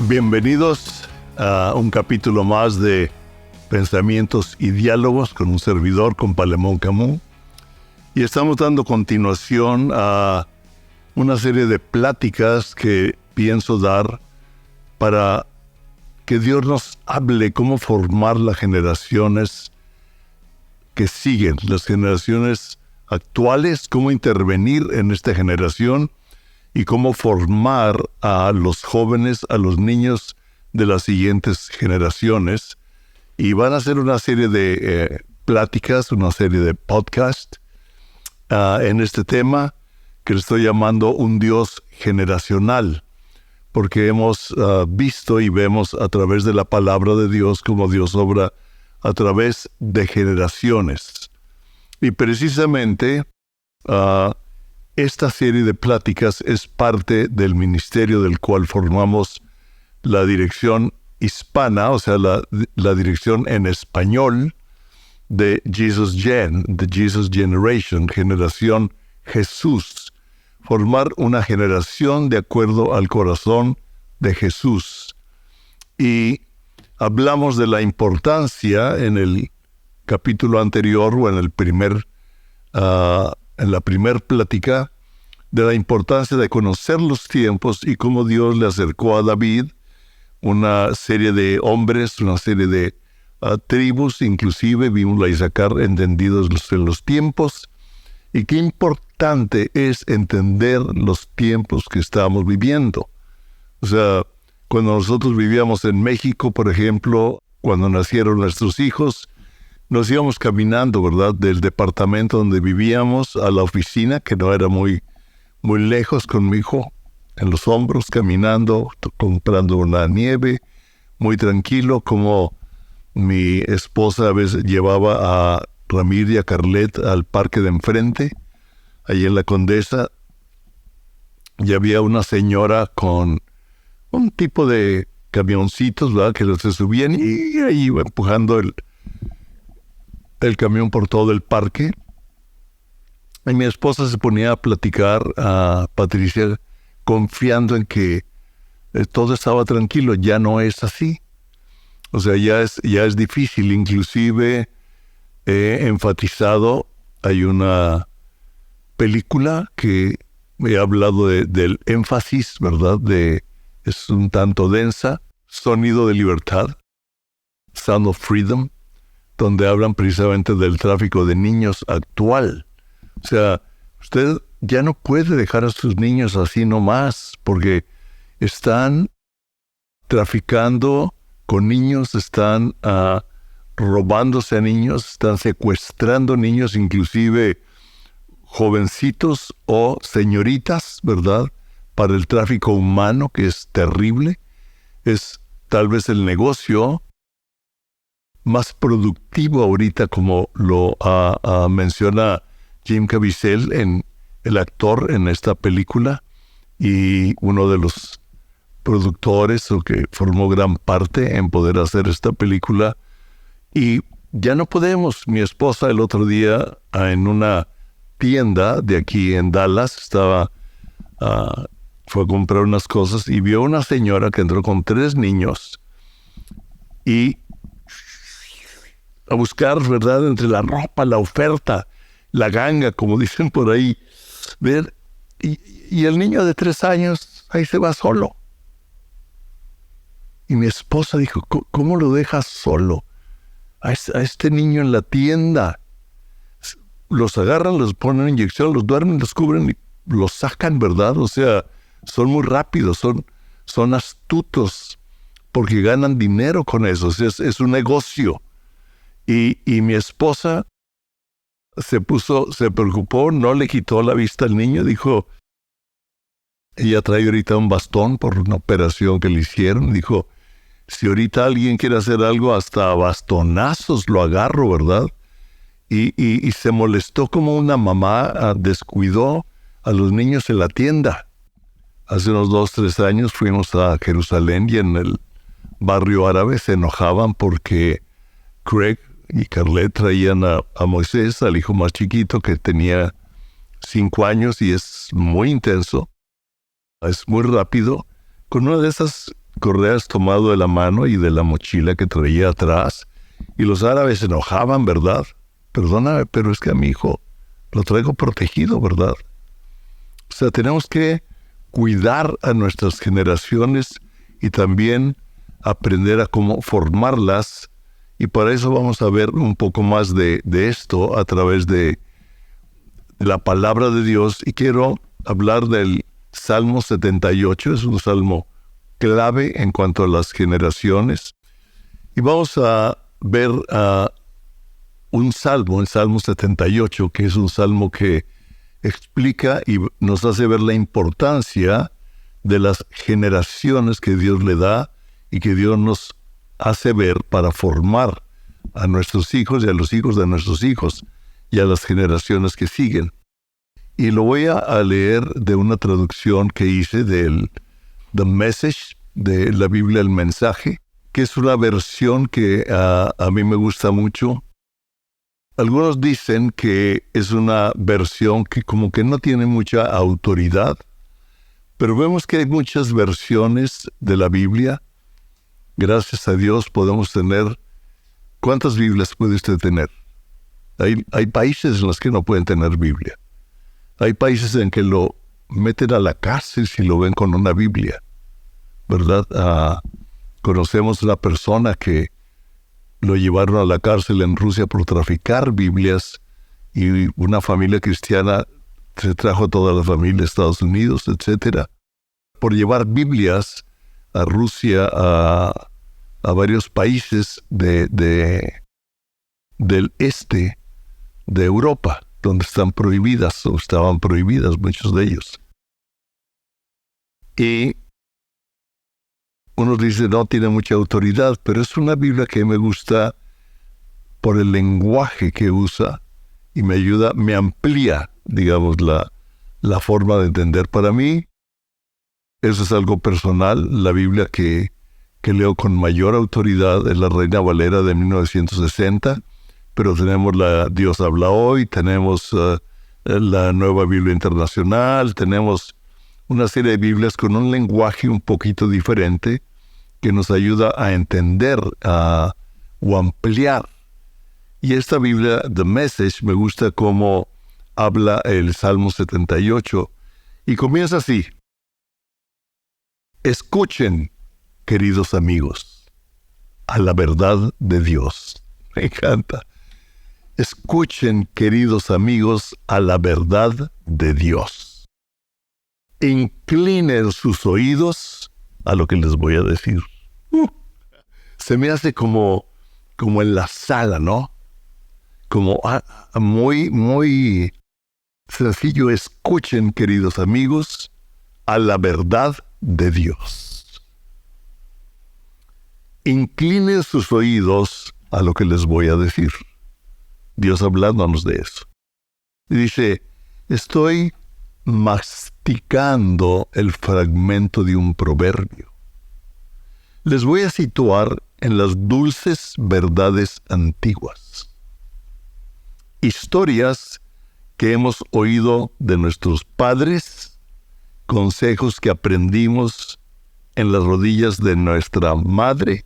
Bienvenidos a un capítulo más de Pensamientos y Diálogos con un servidor, con Palemón Camus. Y estamos dando continuación a una serie de pláticas que pienso dar para que Dios nos hable cómo formar las generaciones que siguen, las generaciones actuales, cómo intervenir en esta generación y cómo formar a los jóvenes, a los niños de las siguientes generaciones. Y van a ser una serie de pláticas, una serie de podcasts en este tema que le estoy llamando un Dios generacional, porque hemos visto y vemos a través de la palabra de Dios cómo Dios obra a través de generaciones. Y precisamente esta serie de pláticas es parte del ministerio del cual formamos la dirección hispana, o sea, la dirección en español de Jesus Generation, generación Jesús. Formar una generación de acuerdo al corazón de Jesús. Y hablamos de la importancia en el capítulo anterior o en la primer plática, de la importancia de conocer los tiempos y cómo Dios le acercó a David una serie de hombres, una serie de tribus, inclusive vimos a Isaacar entendidos en los tiempos, y qué importante es entender los tiempos que estamos viviendo. O sea, cuando nosotros vivíamos en México, por ejemplo, cuando nacieron nuestros hijos, nos íbamos caminando, ¿verdad?, del departamento donde vivíamos a la oficina, que no era muy lejos, con mi hijo en los hombros, caminando, comprando una nieve, muy tranquilo, como mi esposa a veces llevaba a Ramiro y a Carlet al parque de enfrente, ahí en la Condesa, y había una señora con un tipo de camioncitos, ¿verdad?, que se subían y ahí iba empujando el camión por todo el parque. Y mi esposa se ponía a platicar a Patricia, confiando en que todo estaba tranquilo. Ya no es así. O sea, ya es difícil. Inclusive he enfatizado, hay una película que he hablado del énfasis, ¿verdad? Es un tanto densa, Sonido de Libertad, Sound of Freedom, donde hablan precisamente del tráfico de niños actual. O sea, usted ya no puede dejar a sus niños así nomás, porque están traficando con niños, están robándose a niños, están secuestrando niños, inclusive jovencitos o señoritas, ¿verdad?, para el tráfico humano, que es terrible. Es tal vez el negocio más productivo ahorita, como lo menciona Jim Caviezel, el actor en esta película, y uno de los productores, o que formó gran parte en poder hacer esta película. Y ya no podemos. Mi esposa el otro día en una tienda de aquí en Dallas fue a comprar unas cosas y vio una señora que entró con 3 niños y a buscar, ¿verdad?, entre la ropa, la oferta, la ganga, como dicen por ahí, ver, y el niño de 3 años ahí se va solo. Y mi esposa dijo, ¿cómo lo dejas solo a este niño en la tienda? Los agarran, los ponen inyección, los duermen, los cubren y los sacan, ¿verdad? O sea, son muy rápidos, son astutos, porque ganan dinero con eso. O sea, es un negocio. Y mi esposa se preocupó, no le quitó la vista al niño, dijo, ella trae ahorita un bastón por una operación que le hicieron, dijo, si ahorita alguien quiere hacer algo, hasta bastonazos lo agarro, ¿verdad? Y se molestó como una mamá descuidó a los niños en la tienda. Hace unos 2-3 años fuimos a Jerusalén y en el barrio árabe se enojaban porque Craig y Carlet traían a Moisés, al hijo más chiquito, que tenía 5 años y es muy intenso, es muy rápido, con una de esas correas tomado de la mano y de la mochila que traía atrás. Y los árabes se enojaban, ¿verdad? Perdóname, pero es que a mi hijo lo traigo protegido, ¿verdad? O sea, tenemos que cuidar a nuestras generaciones y también aprender a cómo formarlas. Y para eso vamos a ver un poco más de esto a través de la palabra de Dios. Y quiero hablar del Salmo 78. Es un salmo clave en cuanto a las generaciones. Y vamos a ver un salmo, el Salmo 78, que es un salmo que explica y nos hace ver la importancia de las generaciones que Dios le da y que Dios nos hace ver para formar a nuestros hijos y a los hijos de nuestros hijos y a las generaciones que siguen. Y lo voy a leer de una traducción que hice del The Message, de la Biblia El Mensaje, que es una versión que a mí me gusta mucho. Algunos dicen que es una versión que como que no tiene mucha autoridad, pero vemos que hay muchas versiones de la Biblia. Gracias a Dios podemos tener... ¿Cuántas Biblias puede usted tener? Hay países en los que no pueden tener Biblia. Hay países en que lo meten a la cárcel si lo ven con una Biblia, ¿verdad? Conocemos una persona que lo llevaron a la cárcel en Rusia por traficar Biblias y una familia cristiana se trajo a toda la familia a Estados Unidos, etcétera, por llevar Biblias a Rusia, a varios países del este de Europa, donde están prohibidas o estaban prohibidas muchos de ellos. Y unos dicen no tiene mucha autoridad, pero es una Biblia que me gusta por el lenguaje que usa y me ayuda, me amplía, digamos, la forma de entender. Para mí, eso es algo personal. La Biblia que leo con mayor autoridad es la Reina Valera de 1960, pero tenemos la Dios habla hoy, tenemos la Nueva Biblia Internacional, tenemos una serie de Biblias con un lenguaje un poquito diferente que nos ayuda a entender o ampliar. Y esta Biblia, The Message, me gusta cómo habla el Salmo 78 y comienza así. Escuchen, queridos amigos, a la verdad de Dios. Me encanta. Escuchen, queridos amigos, a la verdad de Dios. Inclinen sus oídos a lo que les voy a decir. Se me hace como en la sala, ¿no? Como muy, muy sencillo. Escuchen, queridos amigos, a la verdad de Dios. Inclinen sus oídos a lo que les voy a decir. Dios hablándonos de eso. Y dice, estoy masticando el fragmento de un proverbio. Les voy a situar en las dulces verdades antiguas. Historias que hemos oído de nuestros padres, consejos que aprendimos en las rodillas de nuestra madre.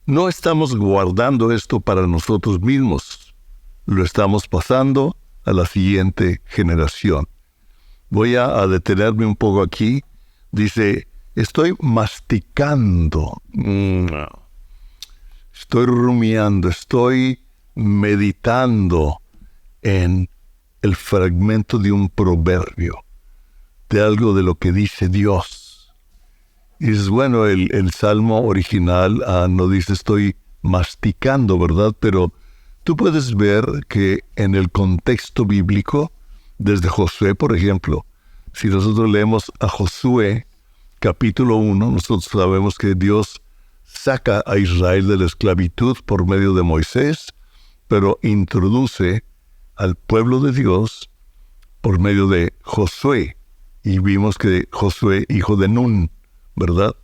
No estamos guardando esto para nosotros mismos, lo estamos pasando a la siguiente generación. Voy a detenerme un poco aquí. Dice, estoy masticando, estoy rumiando, estoy meditando en el fragmento de un proverbio, de algo de lo que dice Dios. Y es bueno, el salmo original no dice estoy masticando, ¿verdad? Pero tú puedes ver que en el contexto bíblico, desde Josué, por ejemplo, si nosotros leemos a Josué, capítulo 1, nosotros sabemos que Dios saca a Israel de la esclavitud por medio de Moisés, pero introduce al pueblo de Dios por medio de Josué. Y vimos que Josué, hijo de Nun, ¿verdad?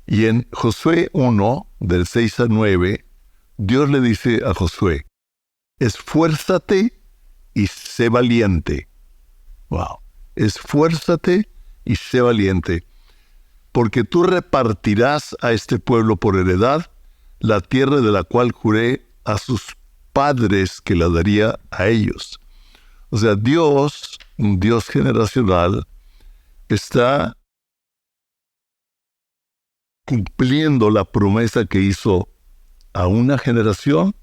Y en Josué 1, del 6 al 9, Dios le dice a Josué, esfuérzate y sé valiente. Wow. Esfuérzate y sé valiente, porque tú repartirás a este pueblo por heredad la tierra de la cual juré a sus padres que la daría a ellos. O sea, Dios, un Dios generacional, está cumpliendo la promesa que hizo a una generación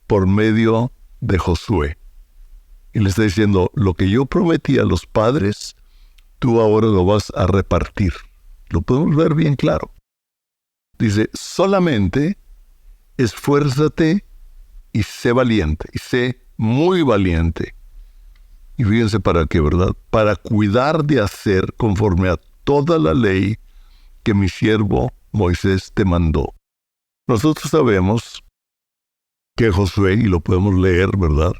por medio de Josué. Y le está diciendo, lo que yo prometí a los padres, tú ahora lo vas a repartir. Lo podemos ver bien claro. Dice, solamente esfuérzate y sé valiente, y sé muy valiente. Y fíjense para qué, ¿verdad? Para cuidar de hacer conforme a toda la ley que mi siervo Moisés te mandó. Nosotros sabemos que Josué, y lo podemos leer, ¿verdad?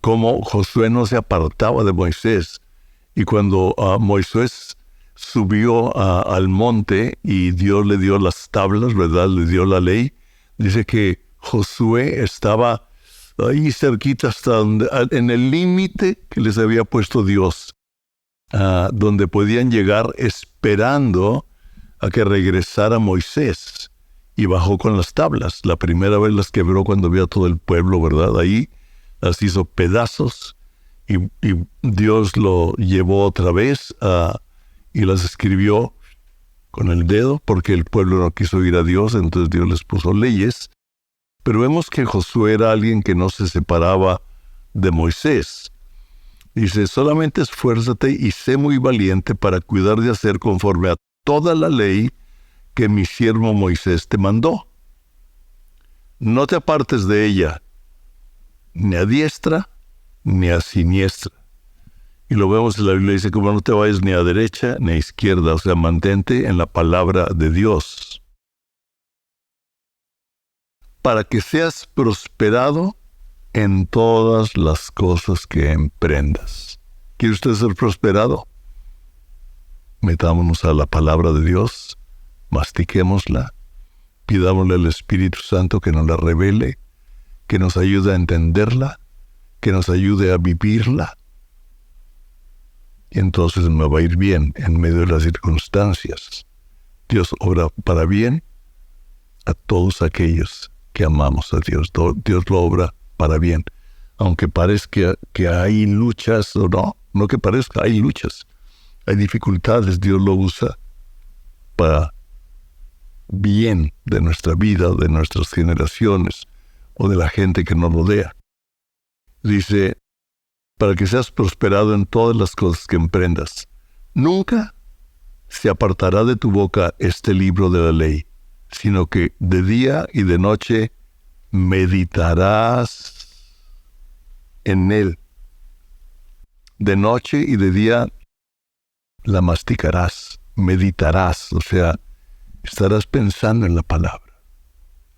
Cómo Josué no se apartaba de Moisés. Y cuando Moisés subió al monte y Dios le dio las tablas, ¿verdad? Le dio la ley. Dice que Josué estaba ahí cerquita hasta en el límite que les había puesto Dios, donde podían llegar esperando a que regresara Moisés. Y bajó con las tablas. La primera vez las quebró cuando vio a todo el pueblo, ¿verdad? Ahí las hizo pedazos y Dios lo llevó otra vez y las escribió con el dedo porque el pueblo no quiso ir a Dios, entonces Dios les puso leyes. Pero vemos que Josué era alguien que no se separaba de Moisés. Dice, solamente esfuérzate y sé muy valiente para cuidar de hacer conforme a toda la ley que mi siervo Moisés te mandó. No te apartes de ella, ni a diestra, ni a siniestra. Y lo vemos en la Biblia, dice, como no te vayas ni a derecha, ni a izquierda, o sea, mantente en la palabra de Dios. Para que seas prosperado en todas las cosas que emprendas. ¿Quiere usted ser prosperado? Metámonos a la palabra de Dios, mastiquémosla, pidámosle al Espíritu Santo que nos la revele, que nos ayude a entenderla, que nos ayude a vivirla. Y entonces me va a ir bien en medio de las circunstancias. Dios obra para bien a todos aquellos que amamos a Dios. Dios lo obra para bien. Aunque parezca que hay luchas o no que parezca, hay luchas. Hay dificultades, Dios lo usa para bien de nuestra vida, de nuestras generaciones o de la gente que nos rodea. Dice, para que seas prosperado en todas las cosas que emprendas. Nunca se apartará de tu boca este libro de la ley, sino que de día y de noche meditarás en él. De noche y de día la masticarás, meditarás, o sea, estarás pensando en la palabra.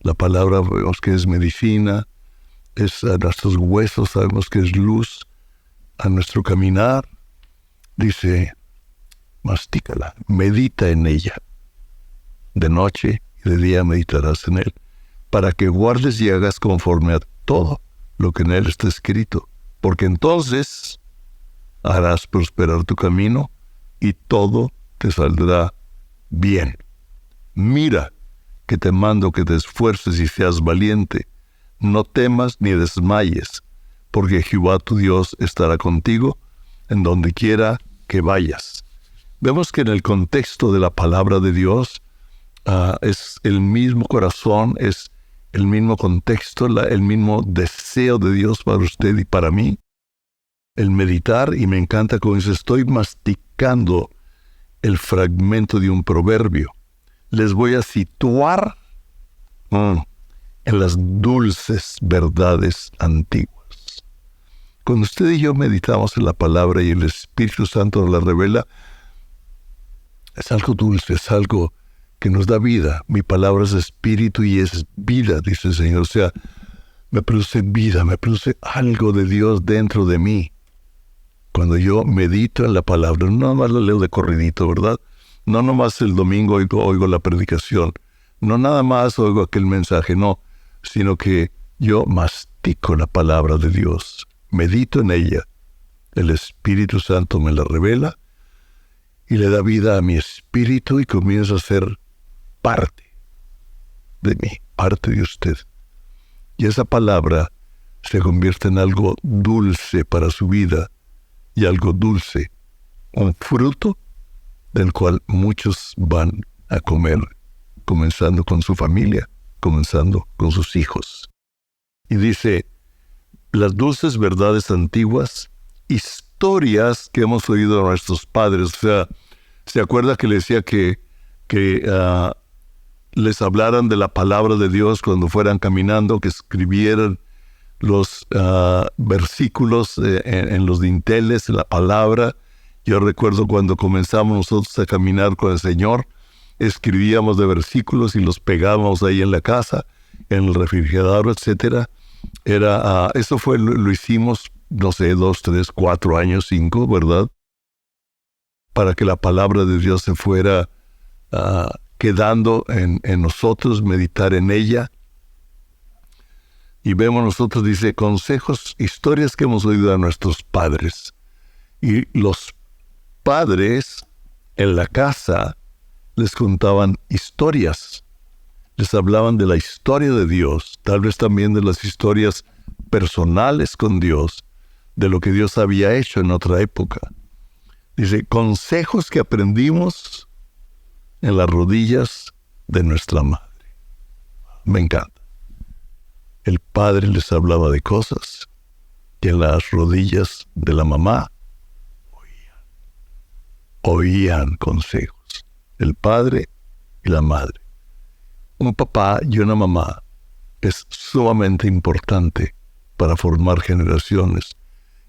La palabra vemos que es medicina, es a nuestros huesos, sabemos que es luz a nuestro caminar. Dice, mastícala, medita en ella. De noche y de día meditarás en él, para que guardes y hagas conforme a todo lo que en él está escrito, porque entonces harás prosperar tu camino y todo te saldrá bien. Mira que te mando que te esfuerces y seas valiente. No temas ni desmayes, porque Jehová tu Dios estará contigo en donde quiera que vayas. Vemos que en el contexto de la palabra de Dios es el mismo corazón, es el mismo contexto, el mismo deseo de Dios para usted y para mí. El meditar, y me encanta como dice, estoy masticando el fragmento de un proverbio. Les voy a situar en las dulces verdades antiguas. Cuando usted y yo meditamos en la palabra y el Espíritu Santo nos la revela, es algo dulce, es algo que nos da vida. Mi palabra es espíritu y es vida, dice el Señor. O sea, me produce vida, me produce algo de Dios dentro de mí. Cuando yo medito en la palabra, no nada más la leo de corridito, ¿verdad? No nomás el domingo oigo la predicación, no nada más oigo aquel mensaje, no, sino que yo mastico la palabra de Dios, medito en ella, el Espíritu Santo me la revela, y le da vida a mi espíritu y comienza a ser parte de mí, parte de usted. Y esa palabra se convierte en algo dulce para su vida y algo dulce, un fruto del cual muchos van a comer, comenzando con su familia, comenzando con sus hijos. Y dice, las dulces verdades antiguas, historias que hemos oído de nuestros padres. O sea, ¿se acuerda que le decía que les hablaran de la palabra de Dios cuando fueran caminando, que escribieran los versículos en los dinteles, la palabra? Yo recuerdo cuando comenzamos nosotros a caminar con el Señor, escribíamos de versículos y los pegábamos ahí en la casa, en el refrigerador, etcétera. Eso lo hicimos, no sé, 2, 3, 4 años, 5, ¿verdad? Para que la palabra de Dios se fuera quedando en nosotros, meditar en ella. Y vemos nosotros, dice, consejos, historias que hemos oído de nuestros padres. Y los padres en la casa les contaban historias. Les hablaban de la historia de Dios, tal vez también de las historias personales con Dios, de lo que Dios había hecho en otra época. Dice, consejos que aprendimos en las rodillas de nuestra madre. Me encanta. El padre les hablaba de cosas que en las rodillas de la mamá oían consejos. El padre y la madre. Un papá y una mamá es sumamente importante para formar generaciones.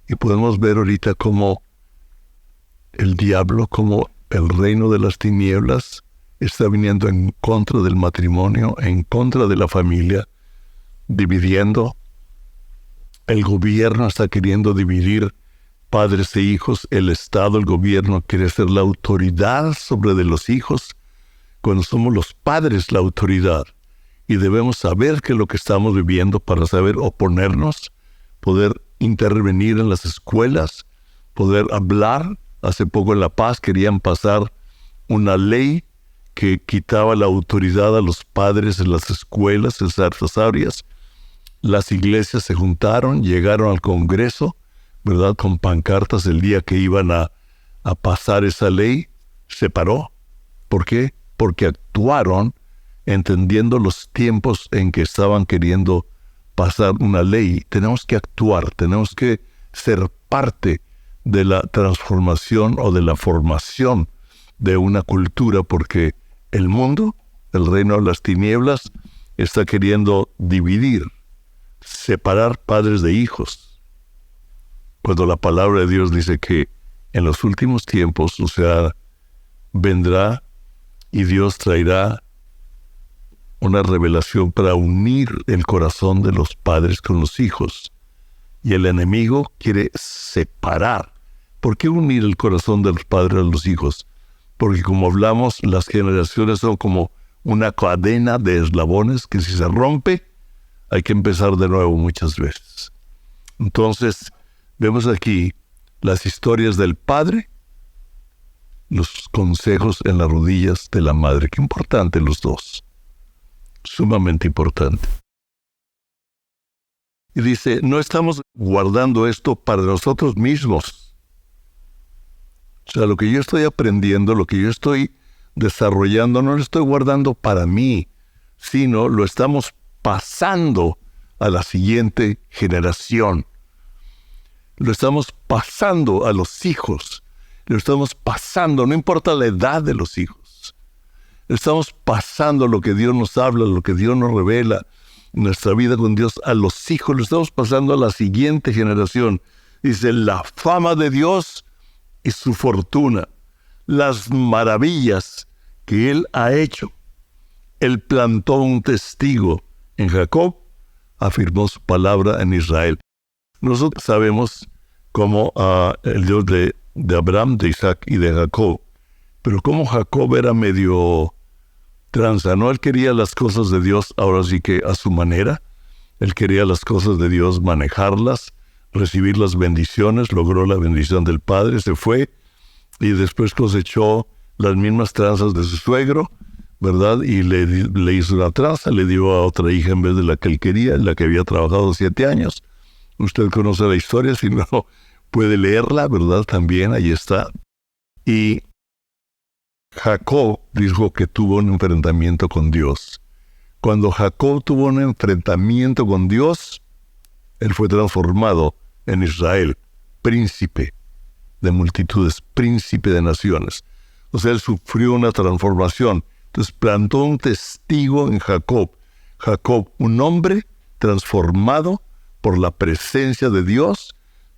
Y podemos ver ahorita cómo el diablo, como el reino de las tinieblas, está viniendo en contra del matrimonio, en contra de la familia, dividiendo. El gobierno está queriendo dividir padres e hijos. El Estado, el gobierno quiere ser la autoridad sobre de los hijos, cuando somos los padres la autoridad. Y debemos saber qué es lo que estamos viviendo para saber oponernos, poder intervenir en las escuelas, poder hablar. Hace poco en La Paz querían pasar una ley que quitaba la autoridad a los padres en las escuelas, en ciertas áreas. Las iglesias se juntaron, llegaron al Congreso, ¿verdad?, con pancartas el día que iban a pasar esa ley. Se paró. ¿Por qué? Porque actuaron entendiendo los tiempos en que estaban queriendo pasar una ley. Tenemos que actuar, tenemos que ser parte de la transformación o de la formación de una cultura, porque el mundo, el reino de las tinieblas, está queriendo dividir, separar padres de hijos. Cuando la palabra de Dios dice que en los últimos tiempos, o sea, vendrá y Dios traerá una revelación para unir el corazón de los padres con los hijos. Y el enemigo quiere separar. ¿Por qué unir el corazón de los padres a los hijos? Porque, como hablamos, las generaciones son como una cadena de eslabones que, si se rompe, hay que empezar de nuevo muchas veces. Entonces, vemos aquí las historias del padre, los consejos en las rodillas de la madre. Qué importante los dos. Sumamente importante. Y dice, no estamos guardando esto para nosotros mismos. O sea, lo que yo estoy aprendiendo, lo que yo estoy desarrollando, no lo estoy guardando para mí, sino lo estamos pasando a la siguiente generación. Lo estamos pasando a los hijos. Lo estamos pasando, no importa la edad de los hijos. Estamos pasando lo que Dios nos habla, lo que Dios nos revela, nuestra vida con Dios a los hijos. Lo estamos pasando a la siguiente generación. Dice, la fama de Dios y su fortuna, las maravillas que Él ha hecho. Él plantó un testigo en Jacob, afirmó su palabra en Israel. Nosotros sabemos cómo el Dios de Abraham, de Isaac y de Jacob, pero cómo Jacob era medio tranza, ¿no? Él quería las cosas de Dios, ahora sí que a su manera. Él quería las cosas de Dios, manejarlas, recibir las bendiciones, logró la bendición del Padre, se fue y después cosechó las mismas tranzas de su suegro, ¿verdad? Y le hizo una tranza, le dio a otra hija en vez de la que él quería, la que había trabajado 7 años. Usted conoce la historia, si no puede leerla, ¿verdad? También ahí está. Y Jacob dijo que tuvo un enfrentamiento con Dios. Cuando Jacob tuvo un enfrentamiento con Dios, él fue transformado en Israel, príncipe de multitudes, príncipe de naciones. O sea, él sufrió una transformación. Entonces plantó un testigo en Jacob. Jacob, un hombre transformado por la presencia de Dios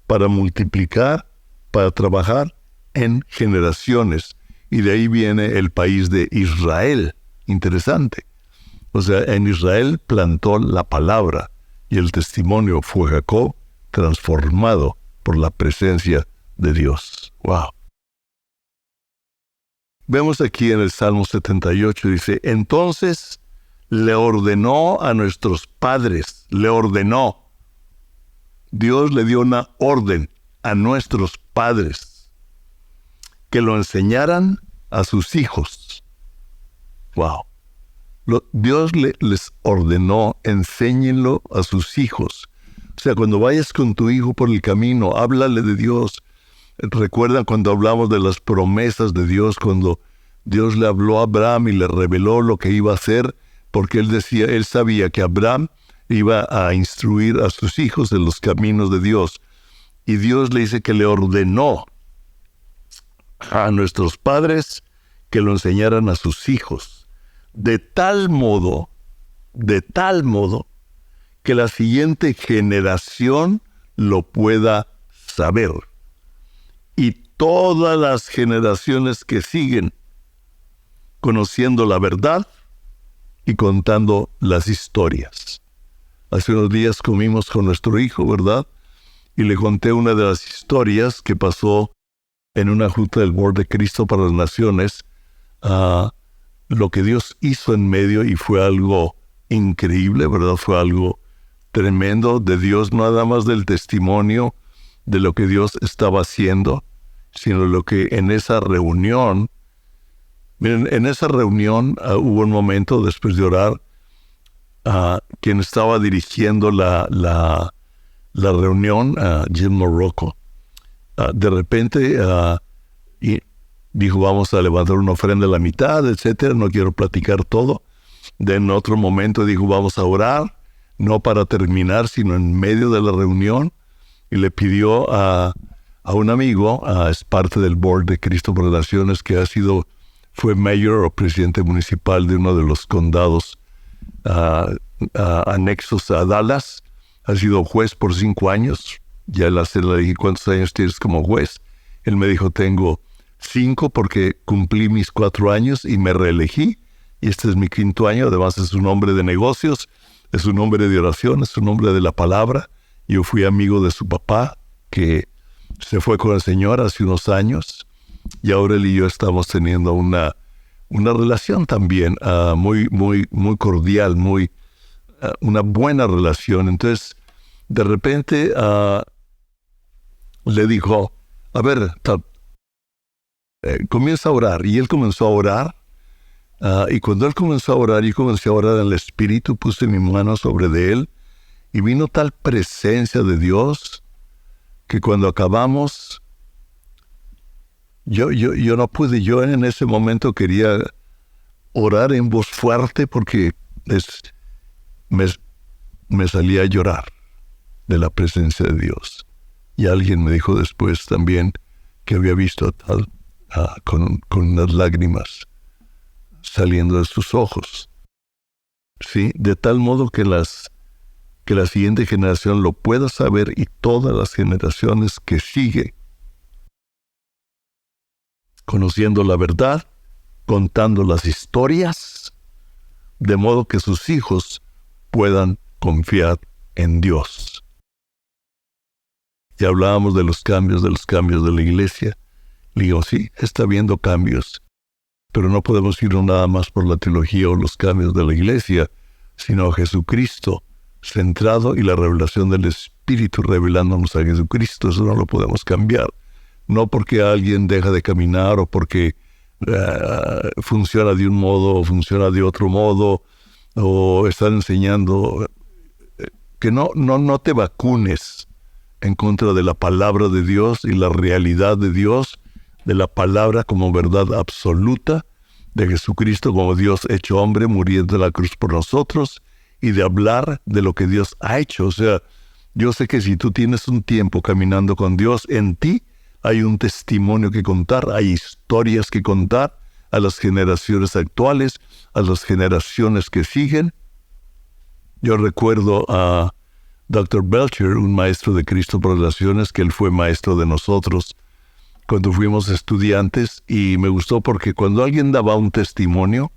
para multiplicar, para trabajar en generaciones. Y de ahí viene el país de Israel. Interesante. O sea, en Israel plantó la palabra y el testimonio fue Jacob transformado por la presencia de Dios. ¡Wow! Vemos aquí en el Salmo 78, dice, entonces le ordenó a nuestros padres, le ordenó. Dios le dio una orden a nuestros padres que lo enseñaran a sus hijos. ¡Wow! Dios les ordenó, enséñenlo a sus hijos. O sea, cuando vayas con tu hijo por el camino, háblale de Dios. Recuerdan cuando hablamos de las promesas de Dios, cuando Dios le habló a Abraham y le reveló lo que iba a hacer, porque él sabía que Abraham iba a instruir a sus hijos en los caminos de Dios. Y Dios le dice que le ordenó a nuestros padres que lo enseñaran a sus hijos. De tal modo que la siguiente generación lo pueda saber. Y todas las generaciones que siguen, conociendo la verdad y contando las historias. Hace unos días comimos con nuestro hijo, ¿verdad? Y le conté una de las historias que pasó en una junta del Board de Cristo para las Naciones, lo que Dios hizo en medio, y fue algo increíble, ¿verdad? Fue algo tremendo de Dios, no nada más del testimonio de lo que Dios estaba haciendo, sino lo que en esa reunión, miren, en esa reunión hubo un momento después de orar, quien estaba dirigiendo la reunión, Jim Morocco, de repente y dijo, vamos a levantar una ofrenda a la mitad, etcétera. No quiero platicar todo. En otro momento dijo, vamos a orar, no para terminar, sino en medio de la reunión. Y le pidió a un amigo, es parte del Board de Cristo por las Naciones, que fue mayor o presidente municipal de uno de los condados anexos a Dallas. Ha sido juez por 5 años. Ya le dije, ¿cuántos años tienes como juez? Él me dijo, tengo 5 porque cumplí mis 4 años y me reelegí. Y este es mi 5º año. Además es un hombre de negocios, es un hombre de oración, es un hombre de la palabra. Yo fui amigo de su papá, que se fue con el Señor hace unos años. Y ahora él y yo estamos teniendo una relación también muy cordial, una buena relación. Entonces, de repente le dijo, a ver, comienza a orar. Y él comenzó a orar. Y cuando él comenzó a orar, yo comencé a orar en el Espíritu, puse mi mano sobre de él, y vino tal presencia de Dios que cuando acabamos, yo no pude, yo en ese momento quería orar en voz fuerte porque me salía a llorar de la presencia de Dios. Y alguien me dijo después también que había visto tal con unas lágrimas saliendo de sus ojos. Sí, de tal modo que la siguiente generación lo pueda saber y todas las generaciones que siguen, conociendo la verdad, contando las historias, de modo que sus hijos puedan confiar en Dios. Ya hablábamos de los cambios de la iglesia. Le digo, sí, está habiendo cambios, pero no podemos irnos nada más por la teología o los cambios de la iglesia, sino a Jesucristo centrado y la revelación del Espíritu revelándonos a Jesucristo. Eso no lo podemos cambiar. no porque alguien deja de caminar o porque funciona de un modo o funciona de otro modo, o están enseñando que no te vacunes en contra de la palabra de Dios y la realidad de Dios, de la palabra como verdad absoluta, de Jesucristo como Dios hecho hombre, muriendo en la cruz por nosotros, y de hablar de lo que Dios ha hecho. O sea, yo sé que si tú tienes un tiempo caminando con Dios, en ti hay un testimonio que contar, hay historias que contar a las generaciones actuales, a las generaciones que siguen. Yo recuerdo a Dr. Belcher, un maestro de Cristo por las Naciones, que él fue maestro de nosotros cuando fuimos estudiantes, y me gustó porque cuando alguien daba un testimonio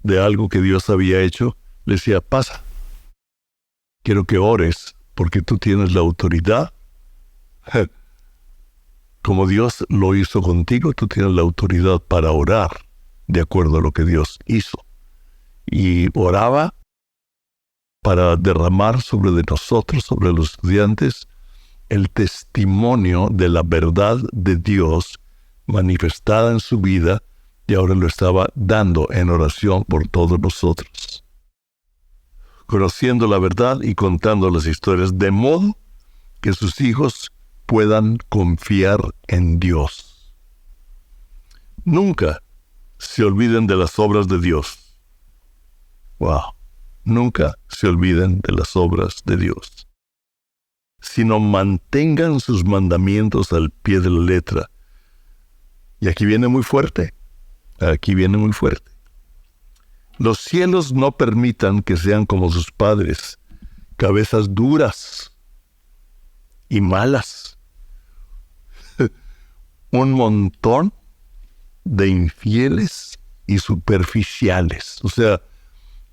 de algo que Dios había hecho, le decía, pasa, quiero que ores, porque tú tienes la autoridad. Como Dios lo hizo contigo, tú tienes la autoridad para orar de acuerdo a lo que Dios hizo. Y oraba para derramar sobre de nosotros, sobre los estudiantes, el testimonio de la verdad de Dios manifestada en su vida, y ahora lo estaba dando en oración por todos nosotros. Conociendo la verdad y contando las historias, de modo que sus hijos puedan confiar en Dios. Nunca se olviden de las obras de Dios. Wow. Nunca se olviden de las obras de Dios, sino mantengan sus mandamientos al pie de la letra. Y aquí viene muy fuerte. Los cielos no permitan que sean como sus padres, cabezas duras y malas. Un montón de infieles y superficiales. O sea,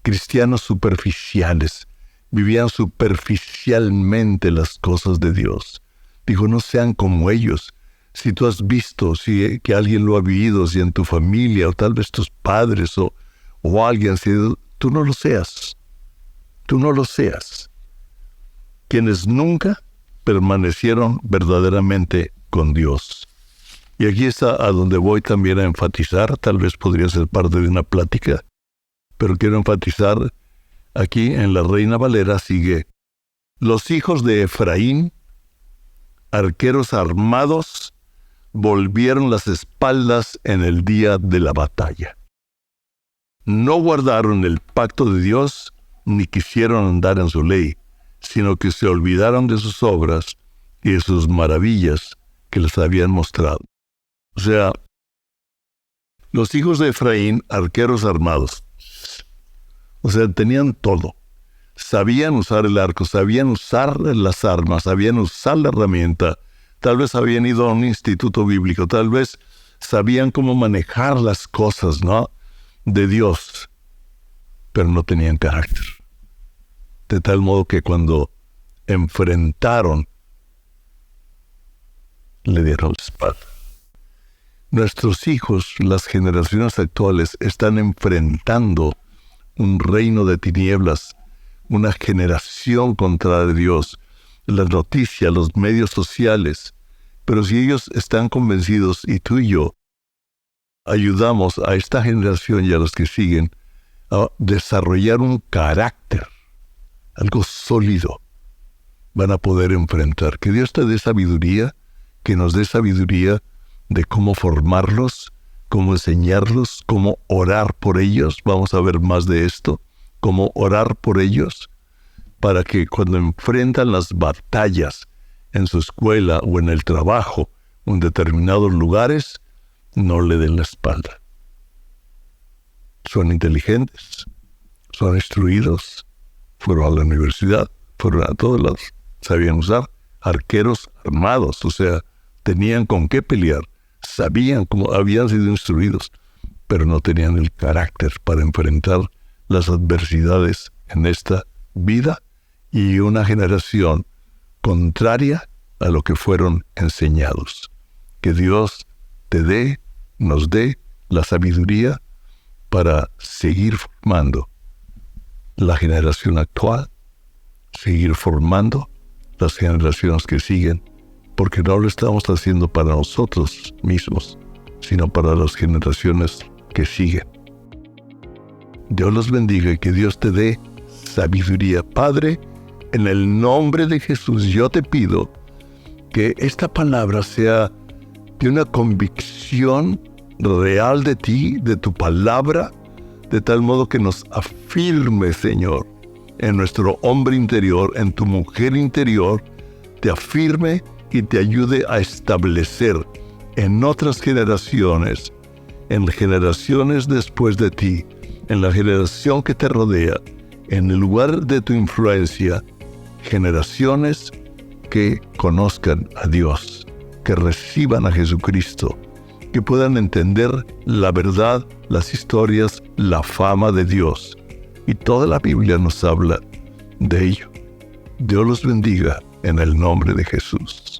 cristianos superficiales. Vivían superficialmente las cosas de Dios. Dijo, no sean como ellos. Si tú has visto, si que alguien lo ha vivido, si en tu familia, o tal vez tus padres, o alguien, si tú no lo seas. Tú no lo seas. Quienes nunca permanecieron verdaderamente con Dios. Y aquí está a donde voy también a enfatizar, tal vez podría ser parte de una plática, pero quiero enfatizar aquí en la Reina Valera sigue: los hijos de Efraín, arqueros armados, volvieron las espaldas en el día de la batalla. No guardaron el pacto de Dios, ni quisieron andar en su ley, sino que se olvidaron de sus obras y de sus maravillas que les habían mostrado. O sea, los hijos de Efraín, arqueros armados. O sea, tenían todo. Sabían usar el arco, sabían usar las armas, sabían usar la herramienta. Tal vez habían ido a un instituto bíblico, tal vez sabían cómo manejar las cosas, ¿no?, de Dios, pero no tenían carácter. De tal modo que cuando enfrentaron, le dieron la espalda. Nuestros hijos, las generaciones actuales, están enfrentando un reino de tinieblas, una generación contra Dios, las noticias, los medios sociales. Pero si ellos están convencidos, y tú y yo ayudamos a esta generación y a los que siguen a desarrollar un carácter, algo sólido, van a poder enfrentar. Que Dios te dé sabiduría, que nos dé sabiduría de cómo formarlos, cómo enseñarlos, cómo orar por ellos. Vamos a ver más de esto, cómo orar por ellos, para que cuando enfrentan las batallas en su escuela o en el trabajo o en determinados lugares, no le den la espalda. Son inteligentes, son instruidos, fueron a la universidad, fueron a todos lados, sabían usar arqueros armados, o sea, tenían con qué pelear, sabían cómo habían sido instruidos, pero no tenían el carácter para enfrentar las adversidades en esta vida, y una generación contraria a lo que fueron enseñados. Que Dios te dé, nos dé la sabiduría para seguir formando la generación actual, seguir formando las generaciones que siguen, porque no lo estamos haciendo para nosotros mismos, sino para las generaciones que siguen. Dios los bendiga y que Dios te dé sabiduría. Padre, en el nombre de Jesús, yo te pido que esta palabra sea de una convicción real de ti, de tu palabra, de tal modo que nos afirme, Señor, en nuestro hombre interior, en tu mujer interior, te afirme y te ayude a establecer en otras generaciones, en generaciones después de ti, en la generación que te rodea, en el lugar de tu influencia, generaciones que conozcan a Dios, que reciban a Jesucristo, que puedan entender la verdad, las historias, la fama de Dios. Y toda la Biblia nos habla de ello. Dios los bendiga en el nombre de Jesús.